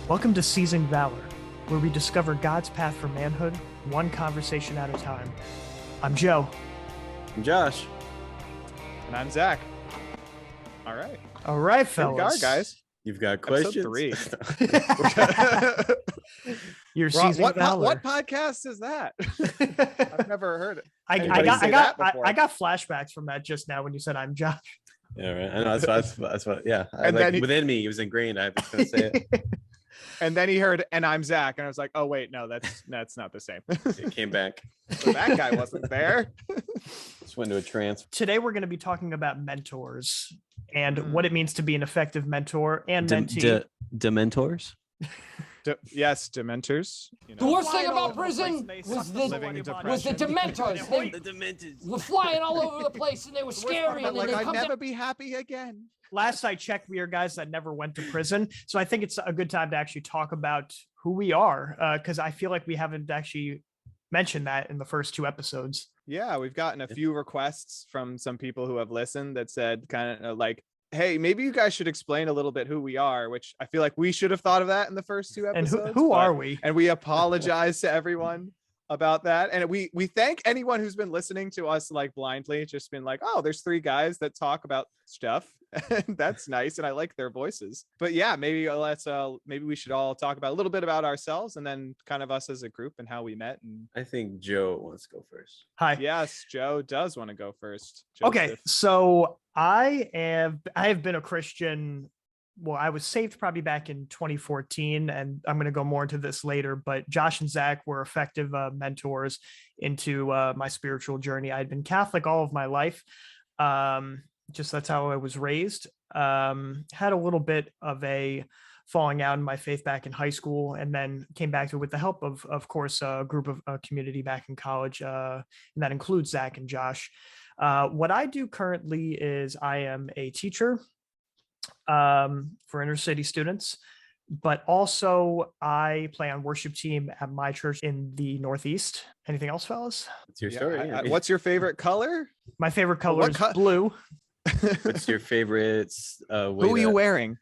Welcome to Seizing Valor, where we discover God's path for manhood, one conversation at a time. I'm Joe. I'm Josh. And I'm Zach. All right. All right, Here we fellas. are, guys. You've got questions? Episode 3. You're Seizing Valor. What podcast is that? I've never heard it. I got flashbacks from that just now when you said I'm Josh. Yeah, right. I know that's what. Yeah, And then within me, it was ingrained. I was gonna say it. And then he heard, and I'm Zach, and I was like, oh wait, no, that's not the same. It came back. So that guy wasn't there. Just went into a trance. Today we're going to be talking about mentors and what it means to be an effective mentor and mentee. Dementors. Yes, Dementors. You The know. worst thing about prison was the Dementors. They The Dementors. were flying all over the place and they were scary. But And like, then they I'd come never down. be happy again. Last I checked, we are guys that never went to prison. So I think it's a good time to actually talk about who we are, because I feel like we haven't actually mentioned that in the first 2 episodes. Yeah, we've gotten a few requests from some people who have listened that said kind of like, hey, maybe you guys should explain a little bit who we are, which I feel like we should have thought of that in the first 2 And episodes. who are we? And we apologize to everyone about that. And we thank anyone who's been listening to us like blindly, just been like, oh, there's 3 guys that talk about stuff. And that's nice. And I like their voices. But yeah, maybe maybe we should all talk about a little bit about ourselves and then kind of us as a group and how we met. And I think Joe wants to go first. Hi. yes, Joe does want to go first. Joseph. Okay, so I have been a Christian. Well, I was saved probably back in 2014, and I'm going to go more into this later. But Josh and Zach were effective mentors into my spiritual journey. I'd been Catholic all of my life. Just that's how I was raised. Had a little bit of a falling out in my faith back in high school, and then came back to it with the help of course, a group of community back in college, and that includes Zach and Josh. What I do currently is I am a teacher for inner city students, but also I play on worship team at my church in the Northeast. Anything else, fellas? It's your Yeah, story. what's your favorite color? My favorite color is What blue. What's your favorite? Who are you wearing?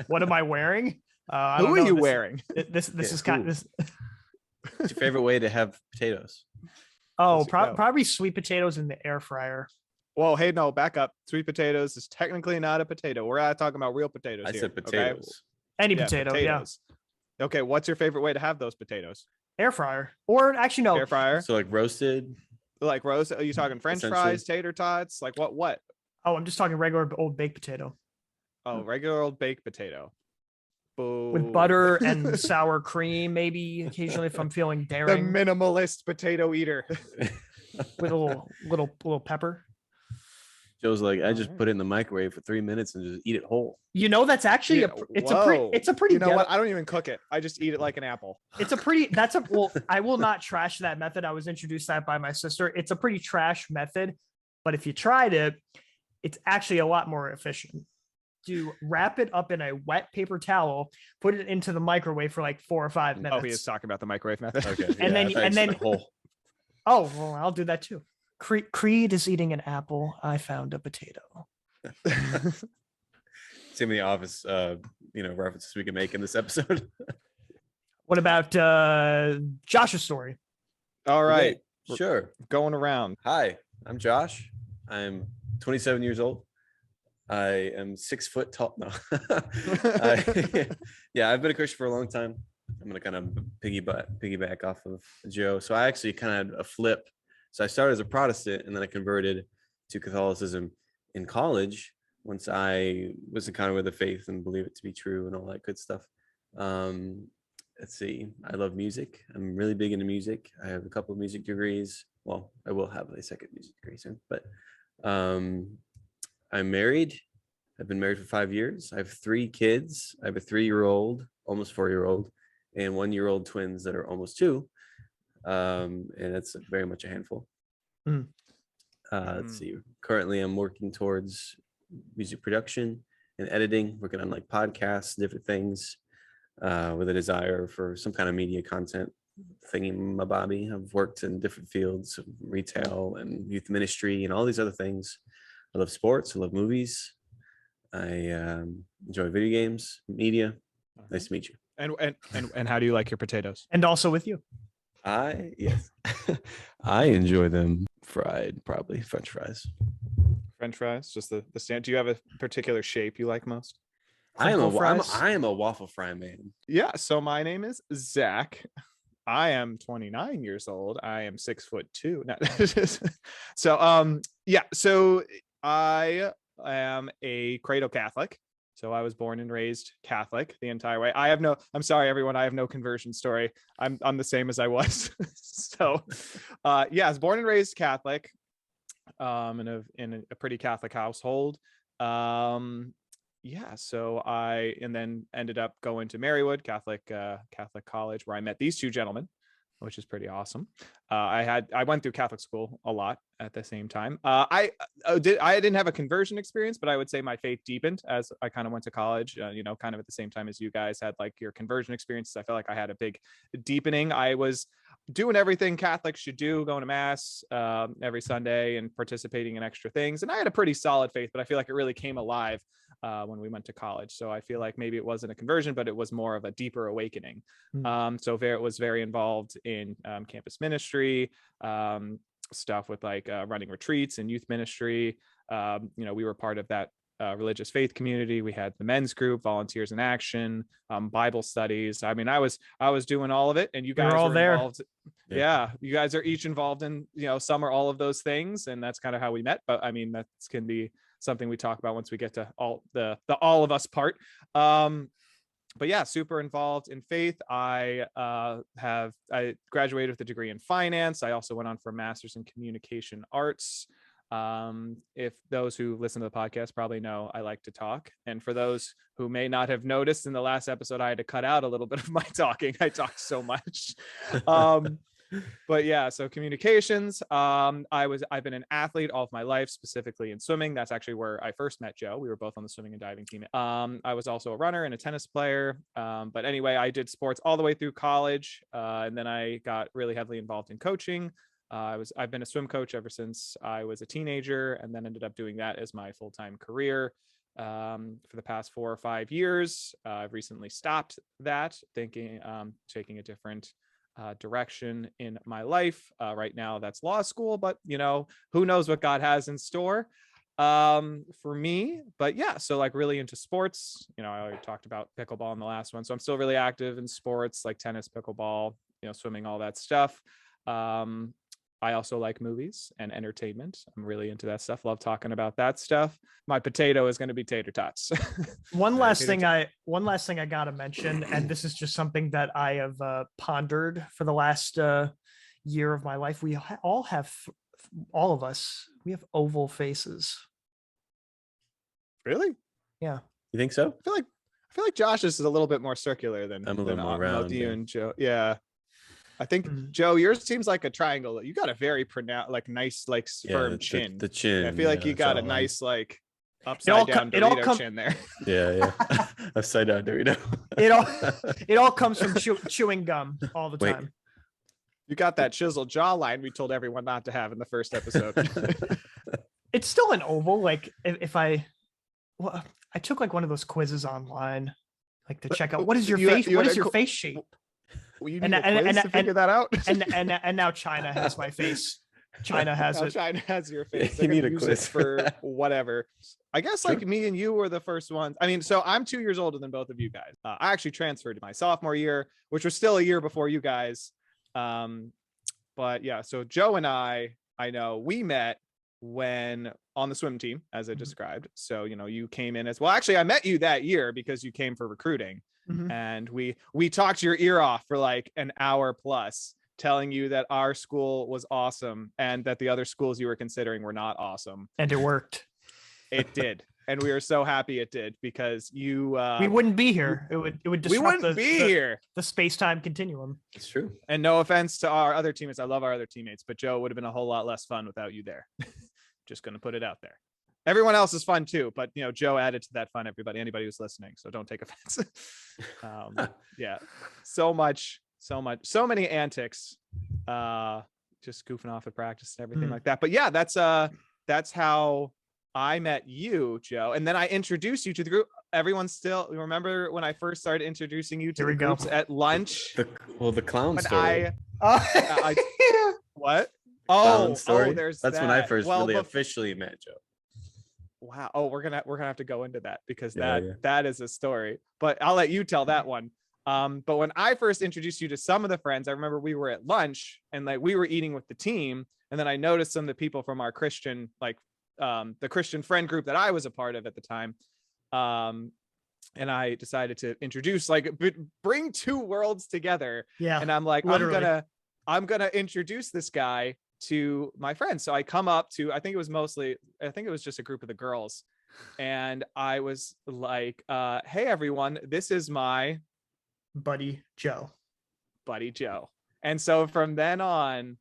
What am I wearing? I Who don't are know. you This- wearing? This Yeah, is kind who? of this. What's your favorite way to have potatoes? Oh, Let's go. probably sweet potatoes in the air fryer. Well, hey, no, back up. Sweet potatoes is technically not a potato. We're not talking about real potatoes I here. said okay? potatoes. Any Yeah, potato, potatoes. Okay, what's your favorite way to have those potatoes? yeah. Air fryer. Or actually, no. Air fryer, So like roasted. like roast. Are you talking French Essentially. fries, tater tots? Like what? Oh, I'm just talking regular old baked potato Oh, regular old baked potato. Boo. with butter and sour cream, maybe occasionally if I'm feeling The daring, minimalist potato eater. with a little pepper. Joe's like, I just Alright. put it in the microwave for 3 minutes and just eat it whole. You know, that's actually Yeah, it's whoa. a pretty You know ghetto- what? I don't even cook it. I just eat it like an apple. well, I will not trash that method. I was introduced that by my sister. It's a pretty trash method, but if you tried it, it's actually a lot more efficient. To wrap it up in a wet paper towel, put it into the microwave for like 4 or 5 minutes. Oh, he is talking about the microwave method. Okay. And then- I thought and you said then- whole. Oh, well, I'll do that too. Creed is eating an apple. I found a potato. Too many office references we can make in this episode. What about Josh's story? All right, Sure. going around. Hi, I'm Josh. I'm 27 years old. I am 6 foot tall. No. Yeah, I've been a Christian for a long time. I'm going to kind of piggyback off of Joe. So I actually kind of had a flip. So I started as a Protestant and then I converted to Catholicism in college once I was encountered with the faith and believe it to be true and all that good stuff. Let's see. I love music. I'm really big into music. I have a couple of music degrees. Well, I will have a second music degree soon, but I'm married. I've been married for 5 years. I have 3 kids. I have a 3-year-old, almost 4-year-old, and 1-year-old twins that are almost 2. And it's very much a handful. Let's see. Currently, I'm working towards music production and editing, working on like podcasts, different things, with a desire for some kind of media content thingy-mabobby. I've worked in different fields, retail and youth ministry and all these other things. I love sports. I love movies. I enjoy video games, media. Nice to meet you. And how do you like your potatoes? And also with you. Yes. I enjoy them fried, probably French fries. French fries, just the stand. Do you have a particular shape you like most? I am Crinkle fries? I am a waffle fry man. Yeah. So my name is Zach. I am 29 years old. I am 6'2". No, yeah. So I am a cradle Catholic. So I was born and raised Catholic the entire way. I'm sorry, everyone. I have no conversion story. I'm the same as I was. So, yeah, I was born and raised Catholic, in a pretty Catholic household. Yeah, so and then ended up going to Marywood Catholic College, where I met these two gentlemen, which is pretty awesome. I went through Catholic school a lot at the same time. I didn't have a conversion experience, but I would say my faith deepened as I kind of went to college, kind of at the same time as you guys had like your conversion experiences. I felt like I had a big deepening. I was doing everything Catholics should do, going to mass every Sunday and participating in extra things. And I had a pretty solid faith, but I feel like it really came alive when we went to college. So I feel like maybe it wasn't a conversion, but it was more of a deeper awakening. So it was very involved in campus ministry, stuff with like running retreats and youth ministry. We were part of that religious faith community. We had the men's group, Volunteers in Action, Bible studies. I mean, I was doing all of it, and you guys We're all were there. involved. Yeah, you guys are each involved in, some or all of those things, and that's kind of how we met. But I mean, that can be something we talk about once we get to all the all of us part. But yeah, super involved in faith. I graduated with a degree in finance. I also went on for a master's in communication arts. If those who listen to the podcast probably know, I like to talk. And for those who may not have noticed, in the last episode, I had to cut out a little bit of my talking. I talked so much. But yeah, so communications. I've been an athlete all of my life, specifically in swimming. That's actually where I first met Joe. We were both on the swimming and diving team. I was also a runner and a tennis player. But anyway, I did sports all the way through college. And then I got really heavily involved in coaching. I've been a swim coach ever since I was a teenager, and then ended up doing that as my full-time career for the past 4 or 5 years. I've recently stopped that, thinking taking a different direction in my life. Right now that's law school, but who knows what God has in store for me. But yeah, so like really into sports. I already talked about pickleball in the last one, so I'm still really active in sports like tennis, pickleball, swimming, all that stuff. I also like movies and entertainment. I'm really into that stuff. Love talking about that stuff. My potato is going to be tater tots. One last thing I got to mention, and this is just something that I have pondered for the last year of my life. We all have we have oval faces. Really? Yeah. You think so? I feel like Josh's is a little bit more circular than I'm a little more round. You and Joe. Yeah. I think Joe, yours seems like a triangle. You got a very pronounced, like nice, like firm chin. The chin. I feel like you got a nice, like upside down Dorito chin there. Yeah. Upside down Dorito. It all comes from chewing gum all the time. You got that chiseled jawline we told everyone not to have in the first episode. It's still an oval. Like I took like one of those quizzes online, like to check out what is your face. What is your face shape? Well, you need a quiz to figure that out. and now China has my face. China has it. China has your face. You need a quiz for whatever. I guess like me and you were the first ones. I mean, so I'm 2 years older than both of you guys. I actually transferred to my sophomore year, which was still a year before you guys. But yeah, so Joe and I know we met when on the swim team, as I described. So, you came in as well. Actually, I met you that year because you came for recruiting. And we talked your ear off for like an hour plus, telling you that our school was awesome and that the other schools you were considering were not awesome. And it worked. It did. And we are so happy it did, because you we wouldn't be here. It would disrupt the space-time continuum. It's true. And no offense to our other teammates. I love our other teammates, but Joe, it would have been a whole lot less fun without you there. Just going to put it out there. Everyone else is fun too, but Joe added to that fun. Anybody who's listening, so don't take offense. Yeah, so many antics, just goofing off at practice and everything like that. But yeah, that's how I met you, Joe, and then I introduced you to the group. Everyone still remember when I first started introducing you to Here the we go. groups at lunch? The clown When story. What? Clown story. There's That's that. when I first Well, really officially met Joe. Wow. Oh, we're gonna have to go into that because Yeah, that is a story. But I'll let you tell that one. But when I first introduced you to some of the friends, I remember we were at lunch and like we were eating with the team, and then I noticed some of the people from our Christian, like the Christian friend group that I was a part of at the time. And I decided to introduce, like, bring two worlds together. Yeah. And I'm like, literally. I'm gonna introduce this guy to my friends. So I come up to, I think it was just a group of the girls. And I was like, hey everyone, this is my buddy Joe. And so from then on,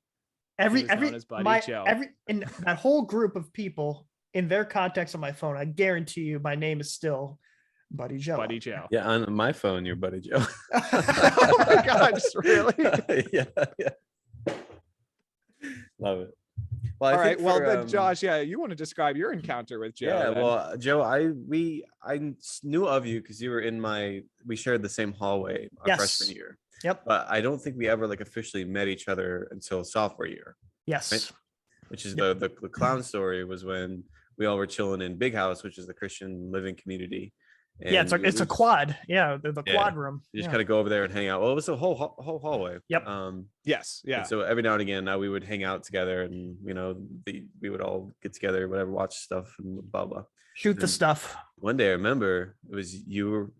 Every he was known as Buddy my Joe. in that whole group of people, in their contacts on my phone, I guarantee you my name is still Buddy Joe. Buddy Joe. Yeah, on my phone, you're Buddy Joe. Oh my gosh, really? yeah. Love it. Well, all right. Well, then, Josh, you want to describe your encounter with Joe? Yeah. Then? Well, Joe, I knew of you because you were in we shared the same hallway our freshman year. Yep. But I don't think we ever like officially met each other until sophomore year. Yes. Right? Which is the clown story was when we all were chilling in Big House, which is the Christian living community. And yeah, it's a quad. Yeah, the quad room. You just kind of go over there and hang out. Well, it was a whole hallway. Yep. Yes. Yeah. So every now and again, we would hang out together, and we would all get together, whatever, watch stuff and blah blah. Shoot the stuff. One day, I remember it was you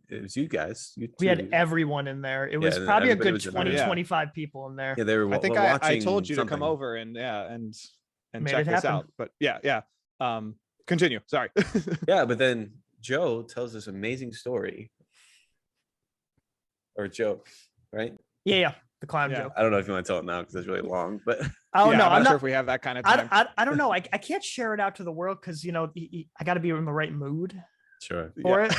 guys. We had everyone in there. It was probably a good 20-25 people in there. Yeah, they were. I think I told you to come over and check this out. But yeah. Continue. Sorry. Yeah, but then Joe tells this amazing story or joke, right? Yeah, the clown joke. I don't know if you want to tell it now because it's really long, but I'm not sure if we have that kind of time. I don't know. I can't share it out to the world because I got to be in the right mood. Sure. For it.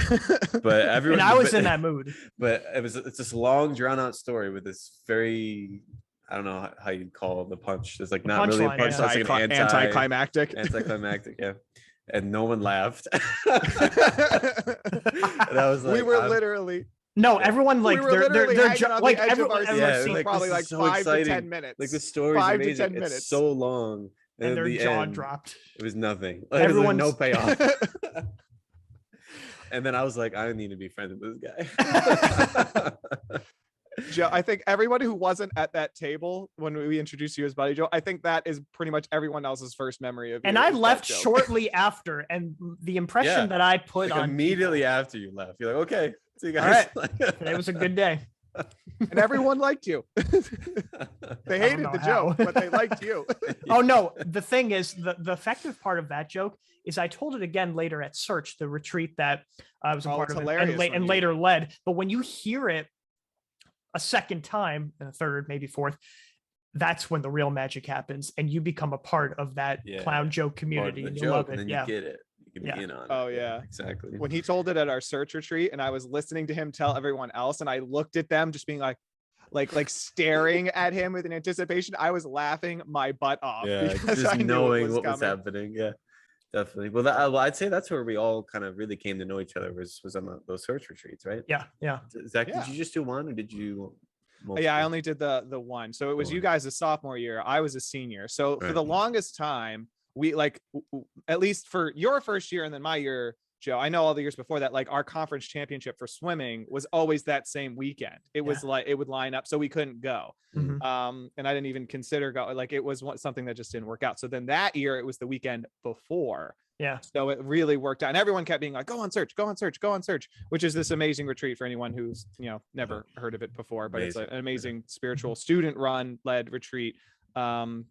But everyone. And I was in that mood. But it's this long, drawn out story with this very. I don't know how you'd call the punch. It's like not really a punch. Yeah. It's like an anticlimactic. Anticlimactic, yeah. And no one laughed. And I was like, we were literally. No, everyone like they're like everyone like probably like so 5 to 10 minutes. Like the story is amazing. 5 to 10 minutes. It's so long, and their jaw dropped. It was nothing. Like, everyone no payoff. And then I was like, I need to be friends with this guy. Joe, I think everyone who wasn't at that table when we introduced you as Buddy Joe, I think that is pretty much everyone else's first memory of you. And I left shortly after, and the impression that I put like on immediately after you left, you're like, okay, see you guys. All right. Today was a good day. And everyone liked you. They hated the joke, but they liked you. Oh no, the thing is, the effective part of that joke is I told it again later at Search, the retreat that I was a part of and later led. But when you hear it a second time, and a third, maybe fourth, that's when the real magic happens, and you become a part of that clown joke community. And you love it. And then you get it. You can be in on it. Oh yeah, exactly. When he told it at our Search retreat, and I was listening to him tell everyone else, and I looked at them, just being like staring at him with an anticipation. I was laughing my butt off. Yeah, just knowing what was happening. Yeah, definitely. Well, I'd say that's where we all kind of really came to know each other was on those Search retreats, right? Yeah. Zach, did you just do one, or did you? Multiple? Yeah, I only did the one. So it was you guys a sophomore year. I was a senior. So for the longest time, we at least for your first year and then my year, Joe, I know all the years before that, like our conference championship for swimming was always that same weekend. It was like it would line up, so we couldn't go. Mm-hmm. And I didn't even consider going. Like it was something that just didn't work out. So then that year it was the weekend before. Yeah. So it really worked out, and everyone kept being like, "Go on Search, go on Search, go on Search," which is this amazing retreat for anyone who's never heard of it before. But it's an amazing spiritual student-run led retreat. Don't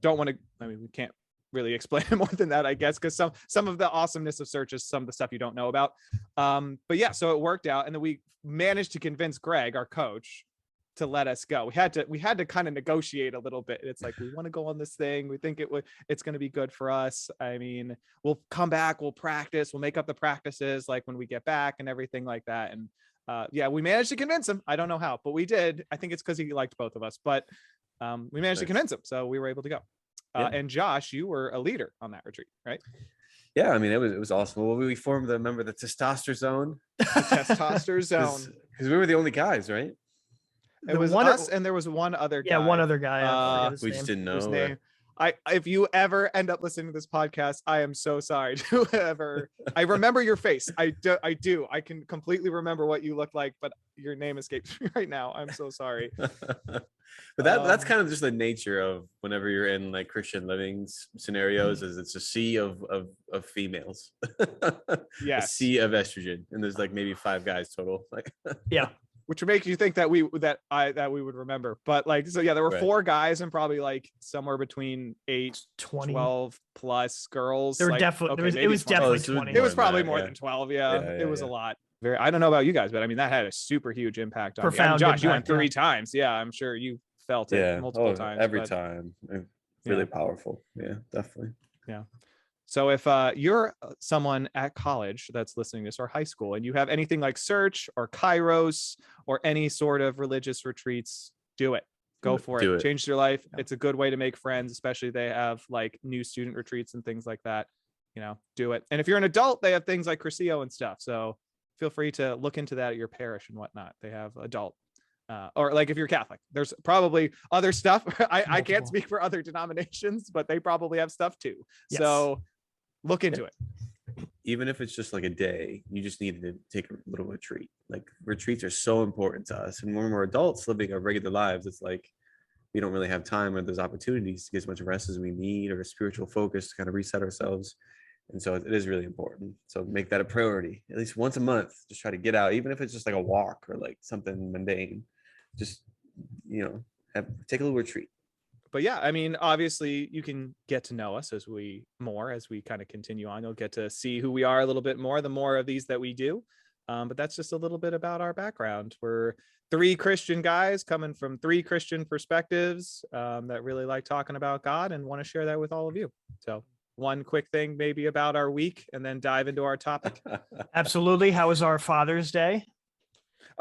want to. I mean, we can't really explain more than that, I guess, because some of the awesomeness of Search is some of the stuff you don't know about. But yeah, so it worked out, and then we managed to convince Greg, our coach, to let us go. We had to kind of negotiate a little bit. It's like, we want to go on this thing. We think it's going to be good for us. I mean, we'll come back, we'll practice, we'll make up the practices like when we get back and everything like that. And we managed to convince him. I don't know how, but we did. I think it's because he liked both of us, but we managed to convince him. So we were able to go. And Josh, you were a leader on that retreat, right? Yeah, I mean, it was awesome. Well, we formed the testosterone The testosterone zone. because we were the only guys, right? It The was one- us, and there was one other guy. Yeah, one other guy. I forget his We name. just didn't Whose know. name if you ever end up listening to this podcast, I am so sorry to whoever. I remember your face. I do. I can completely remember what you look like, but your name escapes me right now. I'm so sorry. But that's kind of just the nature of whenever you're in like Christian living scenarios, is it's a sea of females. A Yes. sea of estrogen, and there's like maybe 5 guys total. Like, Yeah. Which would make you think that we would remember. But like, so yeah, there were Right. 4 guys and probably like somewhere between 8, 20. 12 plus girls. There were like, definitely okay, it was maybe 20. definitely so 20. It was more than probably that, more yeah. than 12. Yeah, Yeah, it yeah, was yeah. a lot. I don't know about you guys, but I mean, that had a super huge impact on me. I mean, Profound Josh, you went impact, yeah. 3 times. Yeah, I'm sure you felt it yeah, multiple times. every but- time. Really Yeah. powerful. Yeah, definitely. So if you're someone at college that's listening to this, or high school, and you have anything like Search or Kairos or any sort of religious retreats, do it. Go for Do it. it. Change your life. Yeah. It's a good way to make friends, especially if they have like new student retreats and things like that. Do it. And if you're an adult, they have things like Curcio and stuff. So feel free to look into that at your parish and whatnot. They have adult. Or like if you're Catholic, there's probably other stuff. I can't Multiple. speak for other denominations, but they probably have stuff too. Yes. So look into it. Even if it's just like a day, you just need to take a little retreat. Like retreats are so important to us. And when we're adults living our regular lives, it's like we don't really have time or those opportunities to get as much rest as we need, or a spiritual focus to kind of reset ourselves. And so it is really important. So make that a priority. At least once a month, just try to get out, even if it's just like a walk or like something mundane. Just, take a little retreat. But yeah, I mean, obviously you can get to know us as we kind of continue on. You'll get to see who we are a little bit more, the more of these that we do. But that's just a little bit about our background. We're 3 Christian guys coming from 3 Christian perspectives that really like talking about God and want to share that with all of you. So one quick thing maybe about our week, and then dive into our topic. Absolutely. How was our Father's Day?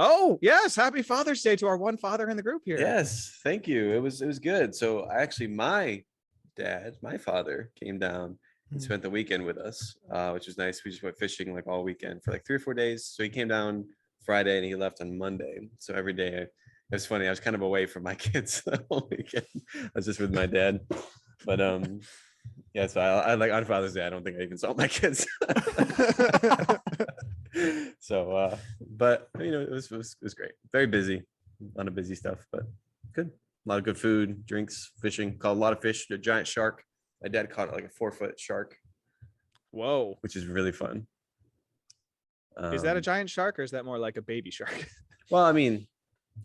Oh yes, happy Father's Day to our one father in the group here. Yes, thank you. It was good. So actually, my father came down and Mm. spent the weekend with us, which was nice. We just went fishing like all weekend for like 3 or 4 days. So he came down Friday and he left on Monday. So every day, it was funny. I was kind of away from my kids the whole weekend. I was just with my dad. But yeah. So I like on Father's Day, I don't think I even saw my kids. So but it was great. Very busy, a lot of busy stuff, but good. A lot of good food, drinks, fishing. Caught a lot of fish. A giant shark. My dad caught like a 4-foot shark, Whoa. which is really fun. Is that a giant shark, or is that more like a baby shark? Well, I mean,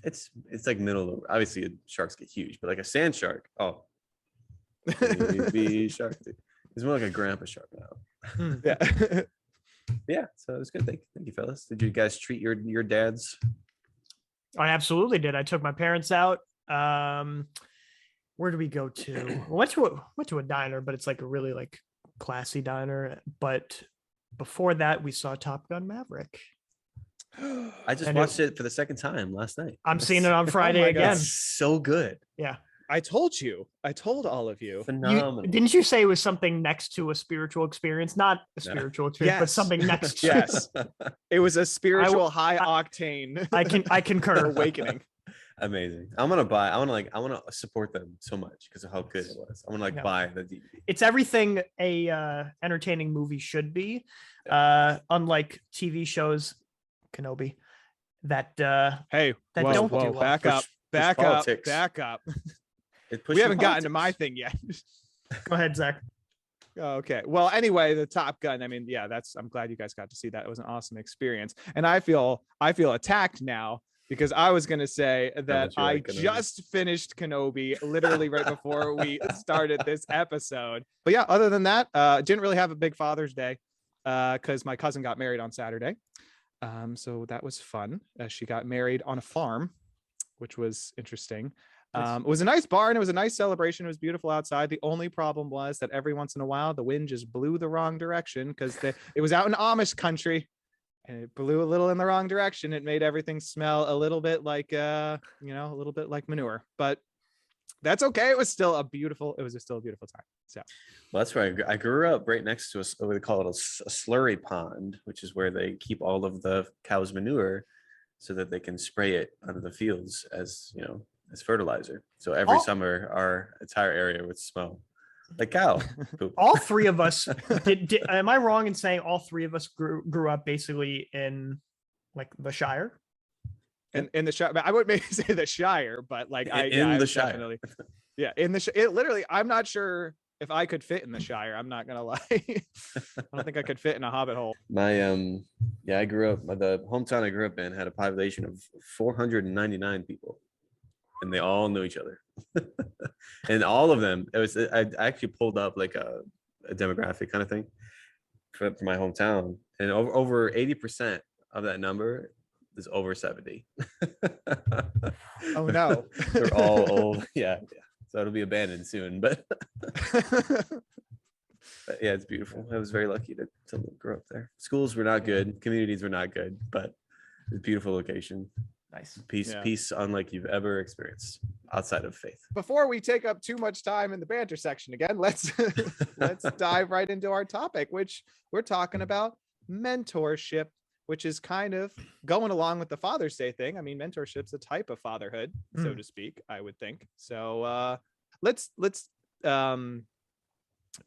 it's like middle. Obviously, sharks get huge, but like a sand shark. Oh, baby shark. It's more like a grandpa shark now. Yeah. Yeah, so it was good. Thank you, fellas. Did you guys treat your dads? I absolutely did. I took my parents out. Where did we go to? Went to a diner, but it's like a really like classy diner. But before that, we saw Top Gun Maverick. I just And watched it for the second time last night. I'm seeing it on Friday my again. It's so good. Yeah. I told all of you. Phenomenal. Didn't you say it was something next to a spiritual experience? Not a spiritual experience, but Yes. something next to. Yes. It was a spiritual high octane I concur. awakening. Amazing. I want to support them so much because of how good it was. I want to Yeah. buy the DVD. It's everything a entertaining movie should be. Unlike TV shows, Kenobi, that Hey, That whoa, don't whoa, do well. back up, Push back up, politics. back up. It We pushed haven't the gotten to my politics. thing yet. go ahead, Zach. Okay. Well, anyway, the Top Gun. I mean, yeah, I'm glad you guys got to see that. It was an awesome experience. And I feel attacked now because I was going to say that much you I like Kenobi. just finished Kenobi literally right before we started this episode. But yeah, other than that, didn't really have a big Father's Day because my cousin got married on Saturday. So that was fun. She got married on a farm, which was interesting. It was a nice barn. It was a nice celebration. It was beautiful outside. The only problem was that every once in a while, the wind just blew the wrong direction because it was out in Amish country and it blew a little in the wrong direction. It made everything smell a little bit like, a little bit like manure, but that's okay. It was still a beautiful time. So Well, that's where I grew up right next to what we call it a slurry pond, which is where they keep all of the cow's manure so that they can spray it onto the fields as, as fertilizer. So every summer our entire area would smell like cow poop. All three of us am I wrong in saying all three of us grew up basically in like the Shire? And in the Shire, I wouldn't maybe say the Shire, but like in the Shire. Definitely, yeah, in the it literally. I'm not sure if I could fit in the Shire. I'm not gonna lie. I don't think I could fit in a hobbit hole. I grew up. The hometown I grew up in had a population of 499 people, and they all knew each other. And all of them, I actually pulled up like a demographic kind of thing for my hometown, and over 80% of that number is over 70. Oh no. They're all old. Yeah. So it'll be abandoned soon, but yeah, it's beautiful. I was very lucky to grow up there. Schools were not good, communities were not good, but it's a beautiful location. Nice. Peace unlike you've ever experienced outside of faith. Before we take up too much time in the banter section again, let's dive right into our topic, which we're talking about mentorship, which is kind of going along with the Father's Day thing. I mean, mentorship's a type of fatherhood, so to speak, I would think. So let's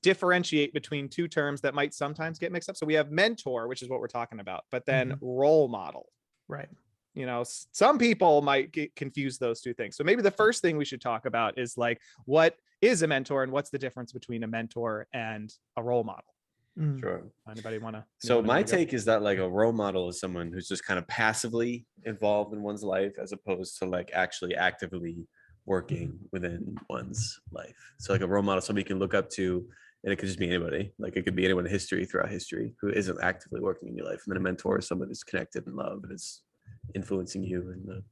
differentiate between two terms that might sometimes get mixed up. So we have mentor, which is what we're talking about, but then role model. Right. Some people might confuse those two things. So maybe the first thing we should talk about is like, what is a mentor and what's the difference between a mentor and a role model? Sure. Anybody want to? So my take is that like a role model is someone who's just kind of passively involved in one's life as opposed to like actually actively working within one's life. So like a role model, somebody you can look up to, and it could just be anybody. Like it could be anyone in history, throughout history, who isn't actively working in your life. And then a mentor is someone who's connected in love and is influencing you. And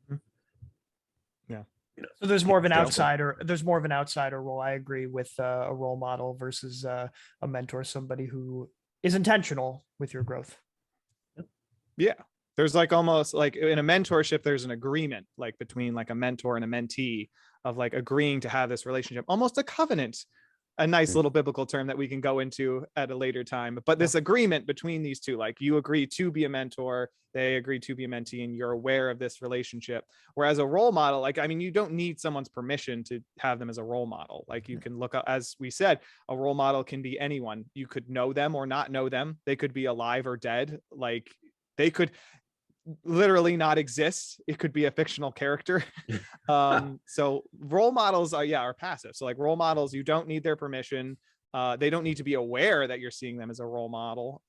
so there's more of an outsider. There's more of an outsider role. I agree with a role model versus a mentor, somebody who is intentional with your growth. Yeah. There's like almost like in a mentorship, there's an agreement like between like a mentor and a mentee of like agreeing to have this relationship, almost a covenant, a nice little biblical term that we can go into at a later time. But this agreement between these two, like you agree to be a mentor, they agree to be a mentee, and you're aware of this relationship. Whereas a role model, like, I mean, you don't need someone's permission to have them as a role model. Like you can look up, as we said, a role model can be anyone. You could know them or not know them. They could be alive or dead. Like they could literally not exist. It could be a fictional character. So role models are passive. So like role models, you don't need their permission. They don't need to be aware that you're seeing them as a role model.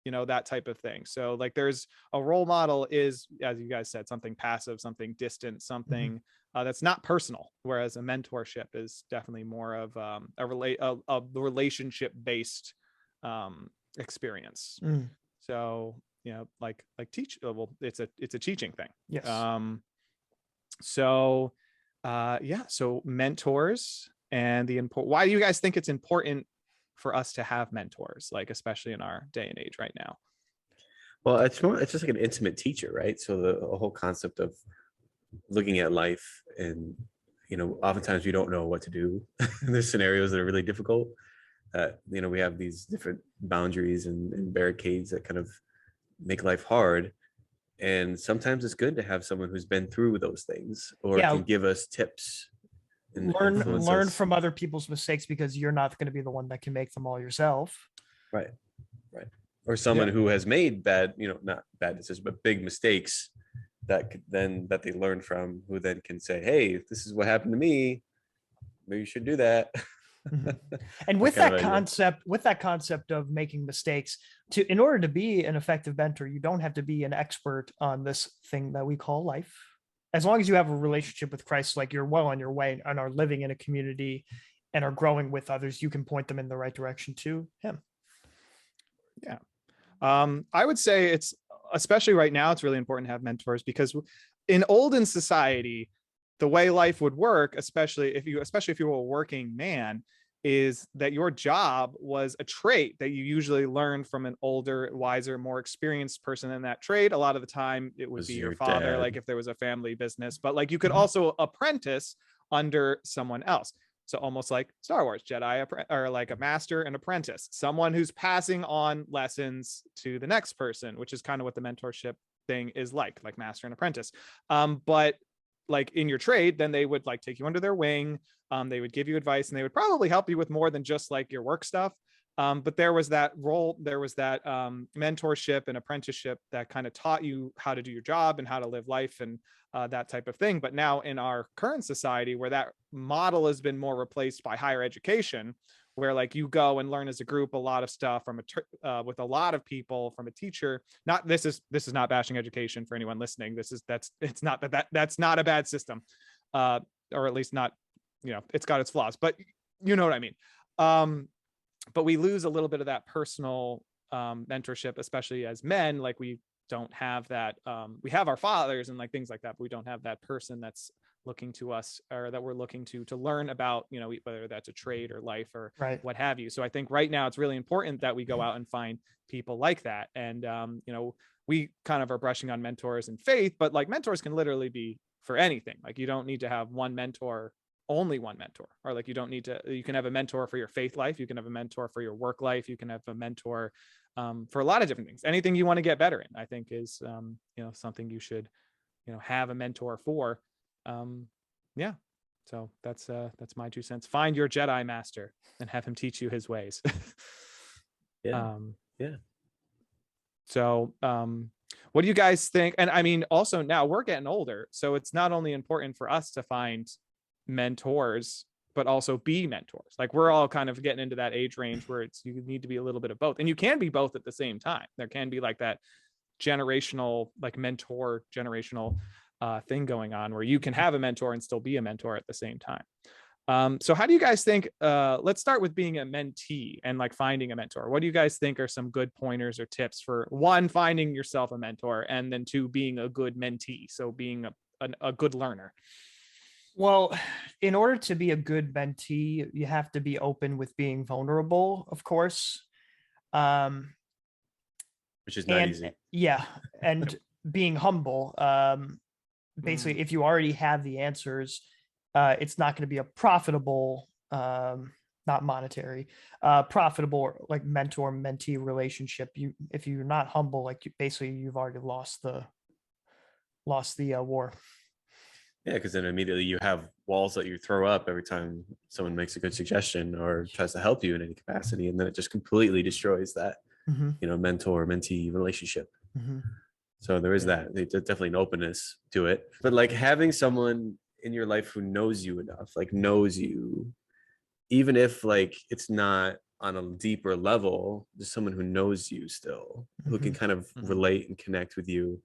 That type of thing. So like there's a role model is, as you guys said, something passive, something distant, something that's not personal. Whereas a mentorship is definitely more of a relationship based experience. So like teach. Well, it's a teaching thing. Yes. So mentors and why do you guys think it's important for us to have mentors, like especially in our day and age right now? Well, it's just like an intimate teacher, right? So the whole concept of looking at life, and oftentimes we don't know what to do. There's scenarios that are really difficult. We have these different boundaries and barricades that kind of make life hard, and sometimes it's good to have someone who's been through those things or can give us tips and learn from other people's mistakes, because you're not going to be the one that can make them all yourself. Right Or someone who has made bad, not bad decisions, but big mistakes that they learn from, who then can say, hey, this is what happened to me, maybe you should do that. And with that concept of making mistakes, in order to be an effective mentor, you don't have to be an expert on this thing that we call life. As long as you have a relationship with Christ, like you're well on your way and are living in a community and are growing with others, you can point them in the right direction to him. Yeah. I would say it's, especially right now, it's really important to have mentors, because in olden society, the way life would work, especially if you were a working man, is that your job was a trait that you usually learned from an older, wiser, more experienced person in that trade. A lot of the time it would be your father, like if there was a family business, but like you could also apprentice under someone else. So almost like Star Wars, Jedi or like a master and apprentice, someone who's passing on lessons to the next person, which is kind of what the mentorship thing is like master and apprentice. But like in your trade, then they would like take you under their wing. They would give you advice, and they would probably help you with more than just like your work stuff. But there was that role, there was that mentorship and apprenticeship that kind of taught you how to do your job and how to live life and that type of thing. But now in our current society, where that model has been more replaced by higher education, where like you go and learn as a group a lot of stuff from with a lot of people, from a teacher. Not this is not bashing education for anyone listening. It's not that's not a bad system, or at least not, it's got its flaws, but you know what I mean. But we lose a little bit of that personal mentorship, especially as men. Like we don't have that. We have our fathers and like things like that, but we don't have that person that's looking to us, or that we're looking to learn about, whether that's a trade or life or what have you. So I think right now it's really important that we go out and find people like that. And, we kind of are brushing on mentors and faith, but like mentors can literally be for anything. Like you don't need to have one mentor, only one mentor, or like you can have a mentor for your faith life. You can have a mentor for your work life. You can have a mentor for a lot of different things. Anything you want to get better in, I think is, something you should, have a mentor for. Yeah. So that's my 2 cents. Find your Jedi master and have him teach you his ways. Yeah. So, what do you guys think? And I mean, also now we're getting older, so it's not only important for us to find mentors, but also be mentors. Like we're all kind of getting into that age range where you need to be a little bit of both, and you can be both at the same time. There can be like that generational, like mentor generational thing going on, where you can have a mentor and still be a mentor at the same time. So how do you guys think, let's start with being a mentee and like finding a mentor. What do you guys think are some good pointers or tips for, one, finding yourself a mentor, and then two, being a good mentee, so being a good learner? Well, in order to be a good mentee, you have to be open with being vulnerable, of course. Which is not easy. Yeah. And being humble. Basically, if you already have the answers, it's not going to be a profitable, not monetary, profitable like mentor-mentee relationship. If you're not humble, like basically you've already lost the war. Yeah, because then immediately you have walls that you throw up every time someone makes a good suggestion or tries to help you in any capacity, and then it just completely destroys that, mentor-mentee relationship. So there is that. There's definitely an openness to it, but like having someone in your life who knows you enough, like knows you, even if like it's not on a deeper level, just someone who knows you still, who can kind of relate and connect with you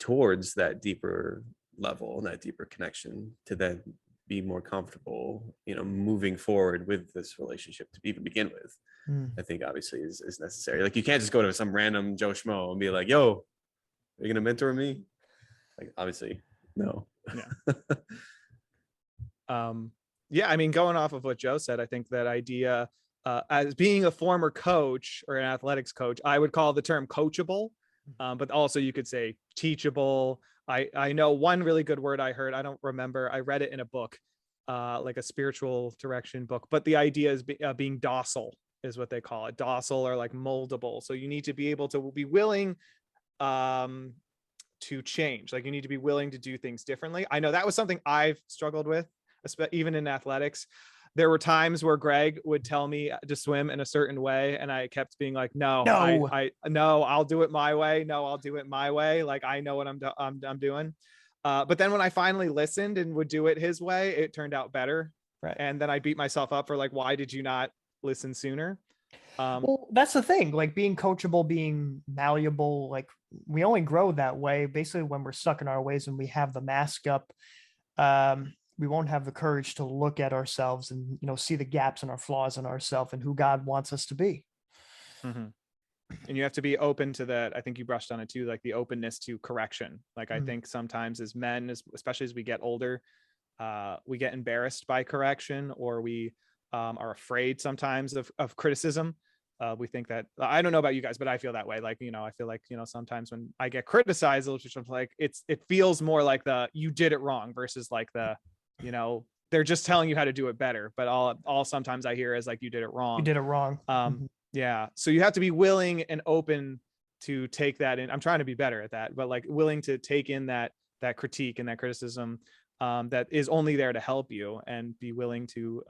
towards that deeper level and that deeper connection, to then be more comfortable, moving forward with this relationship to even begin with. I think obviously is necessary. Like you can't just go to some random Joe Schmo and be like, yo, are you gonna mentor me? Like obviously no. Yeah, I mean, going off of what Joe said, I think that idea, as being a former coach or an athletics coach, I would call the term coachable, but also you could say teachable. I know one really good word I heard, I don't remember, I read it in a book, like a spiritual direction book, but the idea is being docile is what they call it, docile or like moldable. So you need to be able to be willing to change. Like you need to be willing to do things differently. I know that was something I've struggled with, even in athletics. There were times where Greg would tell me to swim in a certain way, and I kept being like, no, I'll do it my way. No, I'll do it my way. Like I know what I'm doing. But then when I finally listened and would do it his way, it turned out better. Right. And then I beat myself up for like, why did you not listen sooner? Well, that's the thing, like being coachable, being malleable, like we only grow that way basically when we're stuck in our ways and we have the mask up. We won't have the courage to look at ourselves and see the gaps and our flaws in ourselves and who God wants us to be. And you have to be open to that. I think you brushed on it too, like the openness to correction. Like I think sometimes as men, especially as we get older, we get embarrassed by correction, or we are afraid sometimes of criticism. We think that, I don't know about you guys, but I feel that way. Like, I feel like, sometimes when I get criticized, it's like, it feels more like you did it wrong versus like they're just telling you how to do it better. But all sometimes I hear is like, you did it wrong. You did it wrong. Yeah. So you have to be willing and open to take that in. I'm trying to be better at that, but like willing to take in that critique and that criticism that is only there to help you, and be willing to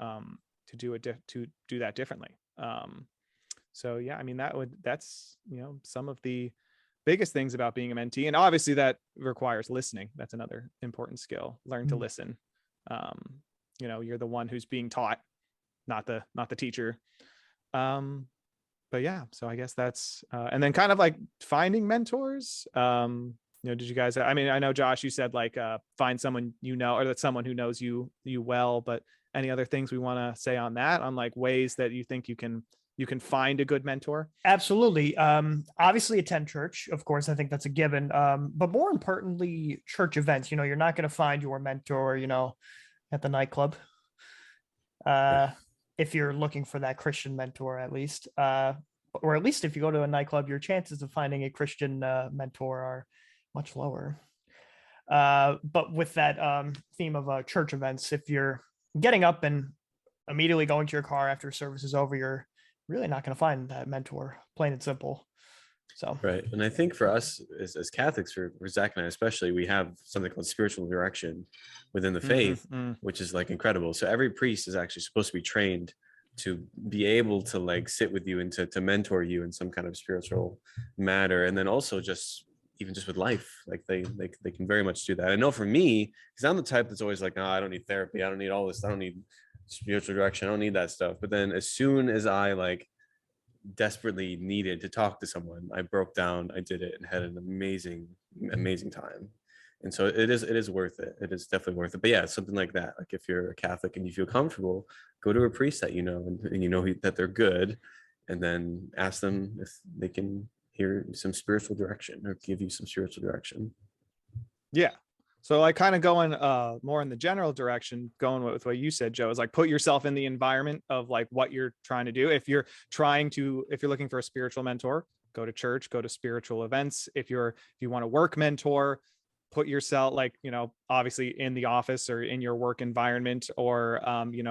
do that differently. So yeah, I mean, that's some of the biggest things about being a mentee, and obviously that requires listening. That's another important skill. Learn to listen. You're the one who's being taught, not the teacher. But yeah, so I guess that's and then kind of like finding mentors. Did you guys, I mean, I know Josh, you said like find someone or that's someone who knows you well, but any other things we want to say on that, on like ways that you think you can find a good mentor? Absolutely. Obviously attend church, of course. I think that's a given. But more importantly, church events. You're not going to find your mentor, at the nightclub. If you're looking for that Christian mentor, at least, or at least if you go to a nightclub, your chances of finding a Christian mentor are much lower. But with that theme of church events, if you're getting up and immediately going to your car after service is over, you're really not going to find that mentor, plain and simple. So right. And I think for us as Catholics, for Zach and I especially, we have something called spiritual direction within the faith, which is like incredible. So every priest is actually supposed to be trained to be able to like sit with you and to mentor you in some kind of spiritual matter. And then also even just with life, like they can very much do that. I know for me, because I'm the type that's always like, no, I don't need therapy, I don't need all this, I don't need spiritual direction, I don't need that stuff. But then as soon as I like desperately needed to talk to someone, I broke down, I did it, and had an amazing time. And so it is worth it. It is definitely worth it. But yeah, something like that, like if you're a Catholic and you feel comfortable, go to a priest that and that they're good, and then ask them if they can hear some spiritual direction or give you some spiritual direction. Yeah. So like kind of going more in the general direction, going with what you said, Joe, is like put yourself in the environment of like what you're trying to do. If you're looking for a spiritual mentor, go to church, go to spiritual events. If you want a work mentor, put yourself like, obviously in the office or in your work environment, or,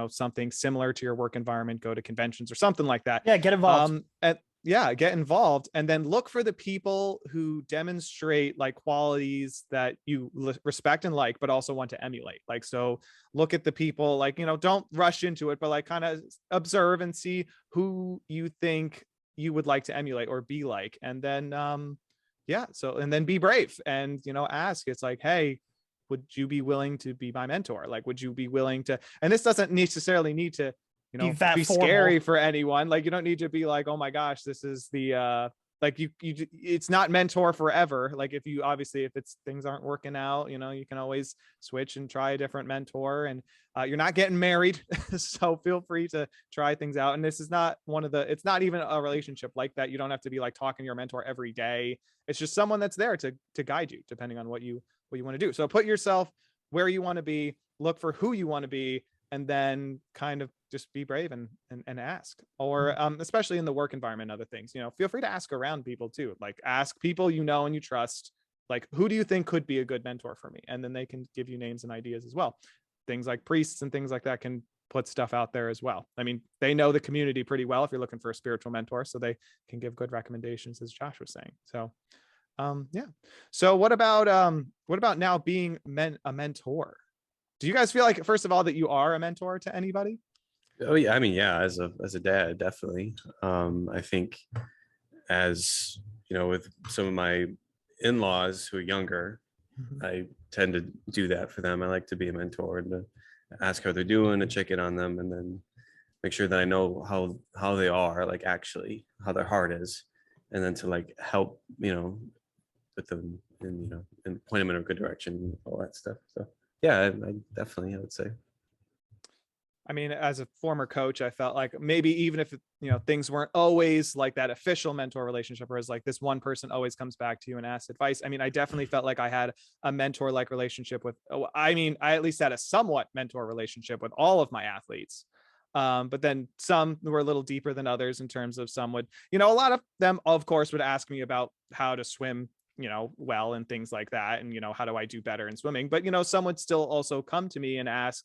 something similar to your work environment, go to conventions or something like that. Yeah, get involved. Get involved, and then look for the people who demonstrate like qualities that you respect and like, but also want to emulate. Like, so look at the people, like, don't rush into it, but like kind of observe and see who you think you would like to emulate or be like. And then, and then be brave and, ask. It's like, hey, would you be willing to be my mentor? Like, would you be willing to, and this doesn't necessarily need to, be scary for anyone. Like, you don't need to be like, oh my gosh, this is the, like it's not mentor forever. Like if things aren't working out, you can always switch and try a different mentor, and you're not getting married. So feel free to try things out. And this is not it's not even a relationship like that. You don't have to be like talking to your mentor every day. It's just someone that's there to guide you depending on what you want to do. So put yourself where you want to be, look for who you want to be, and then kind of just be brave and ask. Or especially in the work environment, other things, feel free to ask around people too. Like ask people and you trust, like, who do you think could be a good mentor for me? And then they can give you names and ideas as well. Things like priests and things like that can put stuff out there as well. I mean, they know the community pretty well if you're looking for a spiritual mentor, so they can give good recommendations, as Josh was saying. So yeah. So what about now being a mentor? Do you guys feel like, first of all, that you are a mentor to anybody? Oh yeah, I mean, yeah, as a dad, definitely. I think as with some of my in-laws who are younger, I tend to do that for them. I like to be a mentor and to ask how they're doing, to check in on them, and then make sure that I know how they are, like actually how their heart is, and then to like help, with them and and point them in a good direction, all that stuff. So yeah, I definitely, I would say. I mean, as a former coach, I felt like maybe even if, things weren't always like that official mentor relationship, whereas like this one person always comes back to you and asks advice. I mean, I definitely felt like I had a mentor like relationship with, I at least had a somewhat mentor relationship with all of my athletes. But then some were a little deeper than others in terms of some would, a lot of them, of course, would ask me about how to swim well and things like that. And, how do I do better in swimming? But, some would still also come to me and ask,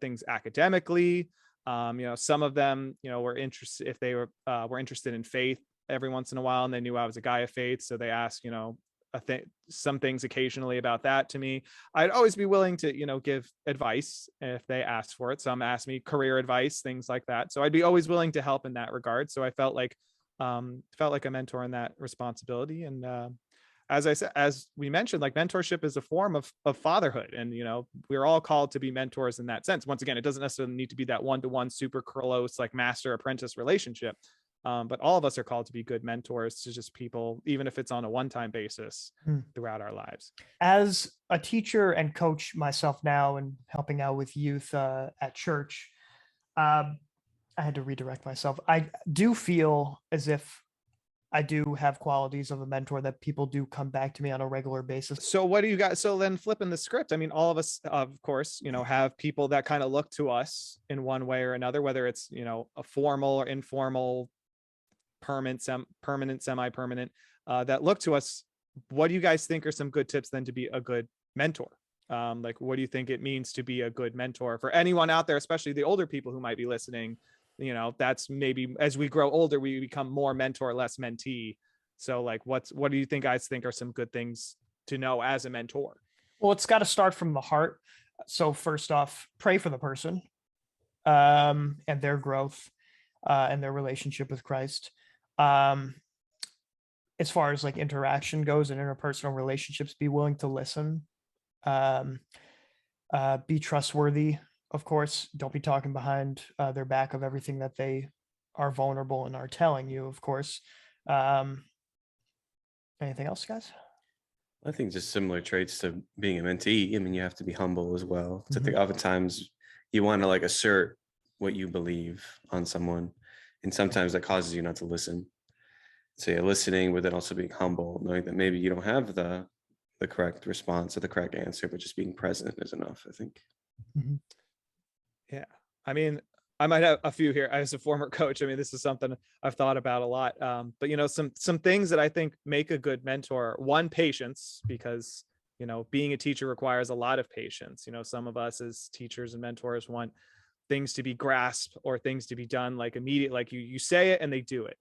things academically. Some of them, were interested if they were interested in faith every once in a while, and they knew I was a guy of faith. So they asked, some things occasionally about that to me. I'd always be willing to, give advice if they asked for it. Some asked me career advice, things like that. So I'd be always willing to help in that regard. So I felt like a mentor in that responsibility. And as we mentioned, like mentorship is a form of fatherhood. And, we're all called to be mentors in that sense. Once again, it doesn't necessarily need to be that one-to-one super close, like master apprentice relationship. But all of us are called to be good mentors to just people, even if it's on a one-time basis throughout our lives. As a teacher and coach myself now and helping out with youth at church, I had to redirect myself. I do feel as if I do have qualities of a mentor that people do come back to me on a regular basis. So what do you got? So then flipping the script, I mean, all of us, of course, have people that kind of look to us in one way or another, whether it's, a formal or informal, permanent, semi-permanent, that look to us. What do you guys think are some good tips then to be a good mentor? Like, what do you think it means to be a good mentor for anyone out there, especially the older people who might be listening? That's maybe as we grow older, we become more mentor, less mentee. So like, what do you think guys think are some good things to know as a mentor? Well, it's got to start from the heart. So first off, pray for the person and their growth and their relationship with Christ. As far as like interaction goes and interpersonal relationships, be willing to listen, be trustworthy. Of course, don't be talking behind their back of everything that they are vulnerable and are telling you, of course. Anything else, guys? I think just similar traits to being a mentee. I mean, you have to be humble as well. So I think oftentimes you want to like assert what you believe on someone, and sometimes that causes you not to listen. So you're listening, but then also being humble, knowing that maybe you don't have the correct response or the correct answer, but just being present is enough, I think. Yeah. I mean, I might have a few here as a former coach. I mean, this is something I've thought about a lot. But some things that I think make a good mentor. One, patience, because being a teacher requires a lot of patience. Some of us as teachers and mentors want things to be grasped or things to be done like immediate, like you say it and they do it,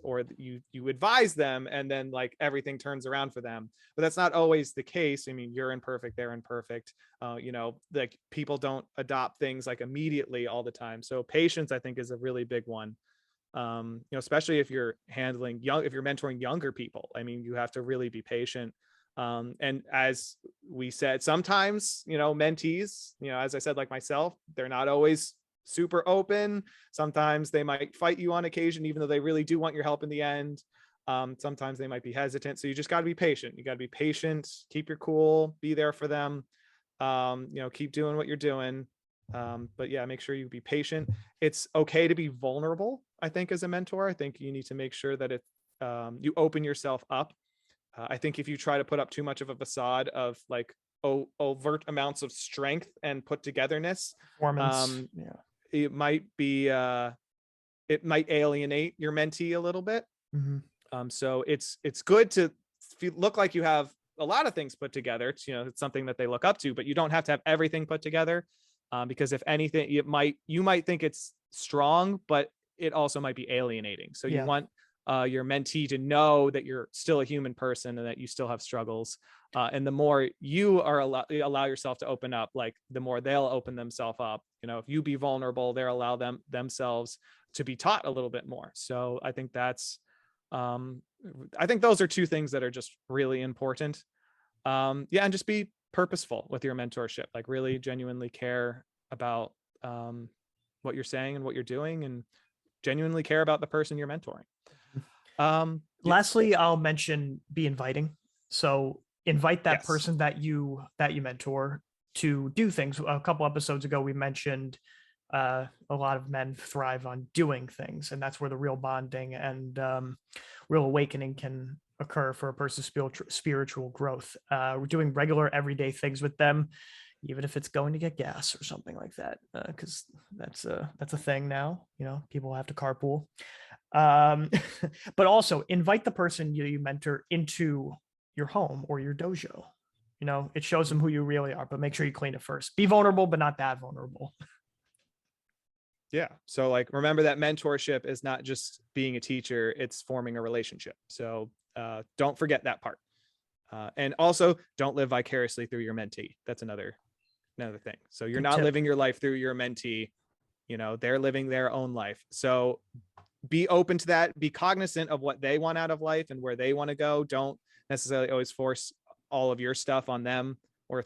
or you advise them and then like everything turns around for them. But that's not always the case. I mean, you're imperfect, they're imperfect. Like people don't adopt things like immediately all the time. So patience, I think, is a really big one. Especially if you're if you're mentoring younger people. I mean, you have to really be patient. And as we said, sometimes, mentees, as I said, like myself, they're not always super open. Sometimes they might fight you on occasion, even though they really do want your help in the end. Sometimes they might be hesitant. So you just got to be patient. You got to be patient, keep your cool, be there for them. Keep doing what you're doing. But yeah, make sure you be patient. It's okay to be vulnerable. I think as a mentor, I think you need to make sure that you open yourself up. I think if you try to put up too much of a facade of like overt amounts of strength and put togetherness, it might alienate your mentee a little bit. So it's good to look like you have a lot of things put together. It's something that they look up to, but you don't have to have everything put together, because if anything, you might think it's strong, but it also might be alienating. So you want your mentee to know that you're still a human person and that you still have struggles. And the more you allow yourself to open up, like the more they'll open themselves up. If you be vulnerable, they'll allow themselves to be taught a little bit more. So I think I think those are two things that are just really important. And just be purposeful with your mentorship, like really genuinely care about what you're saying and what you're doing, and genuinely care about the person you're mentoring. Lastly, I'll mention be inviting. So invite that Yes. person that you mentor to do things. A couple episodes ago, we mentioned a lot of men thrive on doing things, and that's where the real bonding and real awakening can occur for a person's spiritual growth. We're doing regular everyday things with them, even if it's going to get gas or something like that, because that's a thing now. People have to carpool. But also invite the person you mentor into your home or your dojo. You know, it shows them who you really are, but make sure you clean it first. Be vulnerable, but not that vulnerable. Yeah. So like, remember that mentorship is not just being a teacher, it's forming a relationship. So don't forget that part. And also don't live vicariously through your mentee. That's another thing. So you're Good not tip. living your life through your mentee. You know, they're living their own life. So be open to that. Be cognizant of what they want out of life and where they want to go. Don't necessarily always force all of your stuff on them, or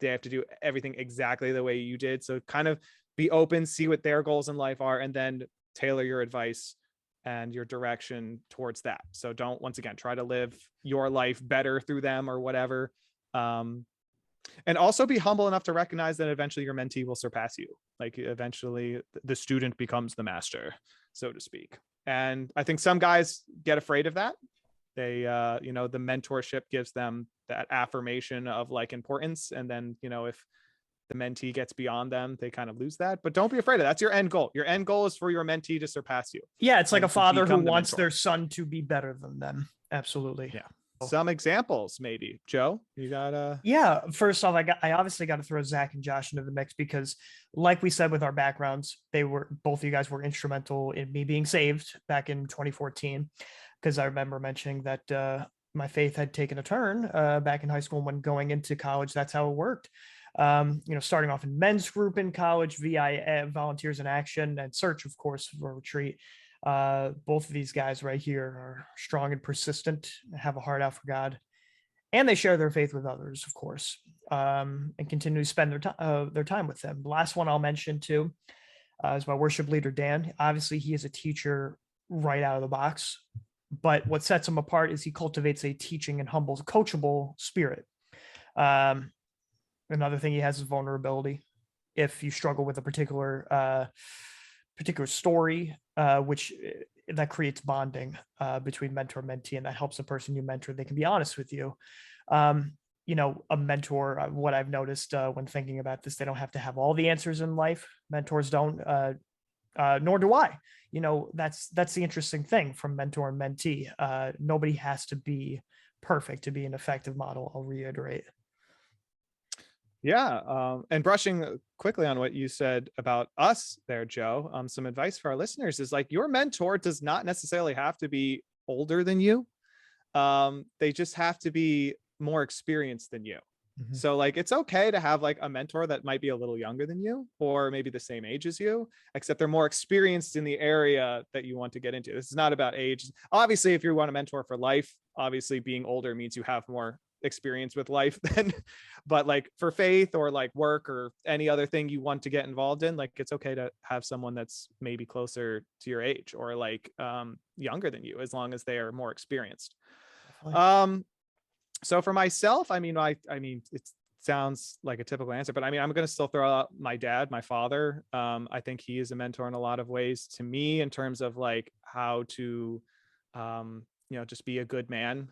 they have to do everything exactly the way you did. So kind of be open, see what their goals in life are, and then tailor your advice and your direction towards that. So don't, once again, try to live your life better through them or whatever. And also be humble enough to recognize that eventually your mentee will surpass you. Like eventually the student becomes the master, so to speak. And I think some guys get afraid of that. They, you know, the mentorship gives them that affirmation of like importance. And then, you know, if the mentee gets beyond them, they kind of lose that. But don't be afraid of that. That's your end goal. Your end goal is for your mentee to surpass you. Yeah, it's like a And father who become the wants mentor. their son to be better than them. Absolutely. Yeah. Some examples, maybe. Joe, you got Yeah, first off, I obviously got to throw Zach and Josh into the mix because, like we said with our backgrounds, both of you guys were instrumental in me being saved back in 2014. Because I remember mentioning that my faith had taken a turn back in high school. When going into college, that's how it worked. You know, starting off in men's group in college, VI, Volunteers in Action, and Search, of course, for retreat. Both of these guys right here are strong and persistent, have a heart out for God, and they share their faith with others, of course, and continue to spend their time with them. The last one I'll mention too is my worship leader, Dan. Obviously, he is a teacher right out of the box, but what sets him apart is he cultivates a teaching and humble, coachable spirit. Another thing he has is vulnerability. If you struggle with a particular story, which that creates bonding between mentor and mentee, and that helps the person you mentor. They can be honest with you. You know, a mentor, what I've noticed when thinking about this, they don't have to have all the answers in life. Mentors don't, nor do I. You know, that's the interesting thing from mentor and mentee. Nobody has to be perfect to be an effective model. I'll reiterate. Yeah. And brushing quickly on what you said about us there, Joe, some advice for our listeners is like, your mentor does not necessarily have to be older than you. They just have to be more experienced than you. Mm-hmm. So like, it's okay to have like a mentor that might be a little younger than you, or maybe the same age as you, except they're more experienced in the area that you want to get into. This is not about age. Obviously, if you want a mentor for life, obviously being older means you have more experience with life then, but like for faith or like work or any other thing you want to get involved in, like it's okay to have someone that's maybe closer to your age or like younger than you, as long as they are more experienced. Definitely. So for myself, I mean it sounds like a typical answer, but I mean, I'm going to still throw out my dad, my father. I think he is a mentor in a lot of ways to me in terms of like how to you know, just be a good man.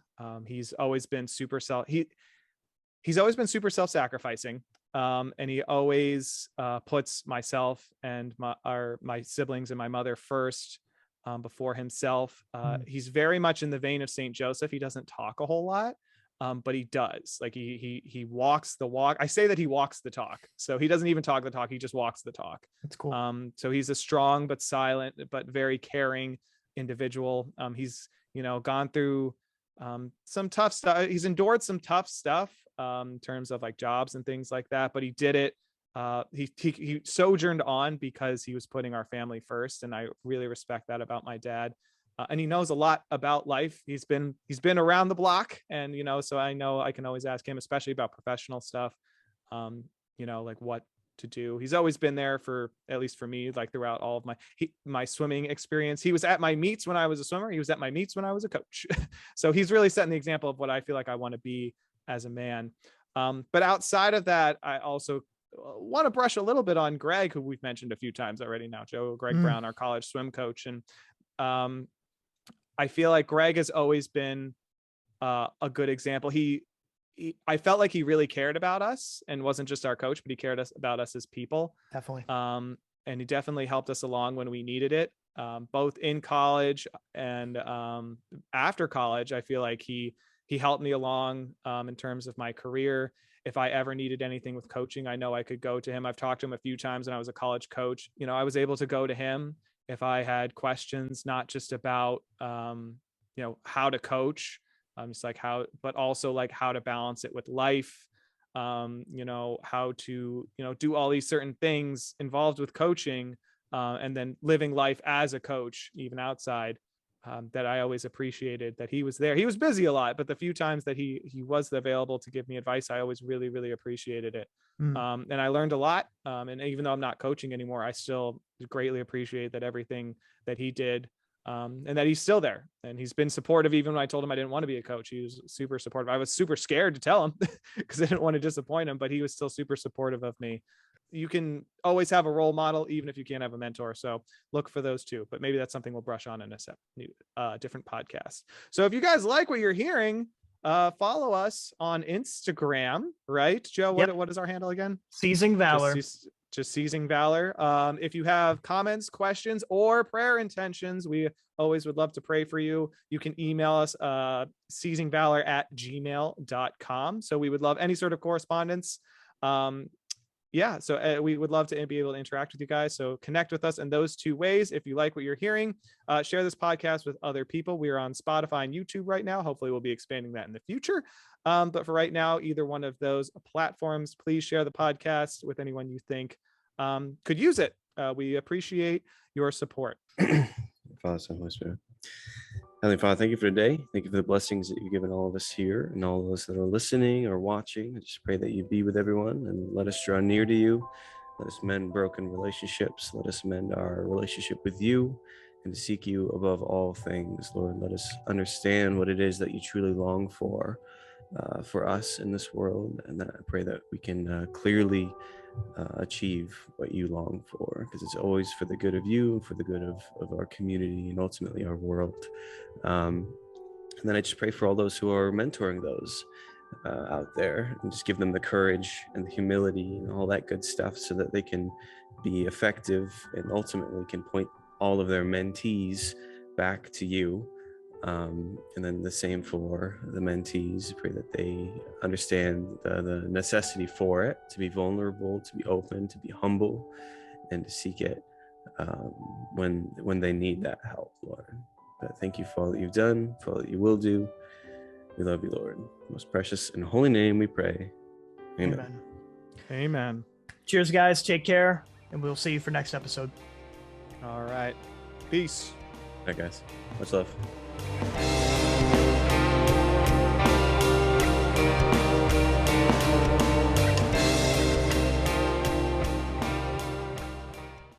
He's always been super self-sacrificing. And he always puts myself and my siblings and my mother first before himself. He's very much in the vein of Saint Joseph. He doesn't talk a whole lot, but he does. Like he walks the walk. I say that he walks the talk. So he doesn't even talk the talk. He just walks the talk. That's cool. So he's a strong but silent but very caring individual. He's, you know, gone through some tough stuff. He's endured some tough stuff in terms of like jobs and things like that, but he did it. He sojourned on because he was putting our family first, and I really respect that about my dad. And he knows a lot about life. He's been around the block, and you know, so I know I can always ask him, especially about professional stuff. You know, like what to do. He's always been there for, at least for me, like throughout all of my swimming experience. He was at my meets when I was a swimmer. He was at my meets when I was a coach. So he's really setting the example of what I feel like I want to be as a man. But outside of that, I also want to brush a little bit on Greg, who we've mentioned a few times already now, Greg Brown, our college swim coach. And I feel like Greg has always been a good example. I felt like he really cared about us and wasn't just our coach, but he cared about us as people. Definitely. And he definitely helped us along when we needed it, both in college and after college. I feel like he he helped me along in terms of my career. If I ever needed anything with coaching, I know I could go to him. I've talked to him a few times when I was a college coach. You know, I was able to go to him if I had questions, not just about, you know, how to coach, just like how, but also like how to balance it with life, you know, how to, you know, do all these certain things involved with coaching, and then living life as a coach, even outside. That I always appreciated that he was there. He was busy a lot, but the few times that he was available to give me advice, I always really, really appreciated it. And I learned a lot. And even though I'm not coaching anymore, I still greatly appreciate that everything that he did, and that he's still there. And he's been supportive. Even when I told him I didn't want to be a coach, he was super supportive. I was super scared to tell him because I didn't want to disappoint him, but he was still super supportive of me. You can always have a role model, even if you can't have a mentor. So look for those too, but maybe that's something we'll brush on in a different podcast. So if you guys like what you're hearing, follow us on Instagram, right? Joe, what is our handle again? Seizing Valor. Just Seizing Valor. If you have comments, questions, or prayer intentions, we always would love to pray for you. You can email us seizingvalor@gmail.com. So we would love any sort of correspondence. Yeah, so we would love to be able to interact with you guys. So connect with us in those two ways. If you like what you're hearing, share this podcast with other people. We are on Spotify and YouTube right now. Hopefully we'll be expanding that in the future. But for right now, either one of those platforms, please share the podcast with anyone you think could use it. We appreciate your support. Father, Son, Holy Spirit. Heavenly Father, thank you for today. Thank you for the blessings that you've given all of us here and all of us that are listening or watching. I just pray that you be with everyone and let us draw near to you. Let us mend broken relationships. Let us mend our relationship with you and to seek you above all things. Lord, let us understand what it is that you truly long for us in this world. And I pray that we can clearly achieve what you long for, because it's always for the good of you and for the good of our community and ultimately our world. And then I just pray for all those who are mentoring those out there, and just give them the courage and the humility and all that good stuff so that they can be effective and ultimately can point all of their mentees back to you. And then the same for the mentees. Pray that they understand the necessity for it, to be vulnerable, to be open, to be humble, and to seek it when they need that help, Lord. But thank you for all that you've done, for all that you will do. We love you, Lord. Most precious and holy name we pray. Amen. Amen. Cheers, guys. Take care, and we'll see you for next episode. All right. Peace. All right, guys. Much love.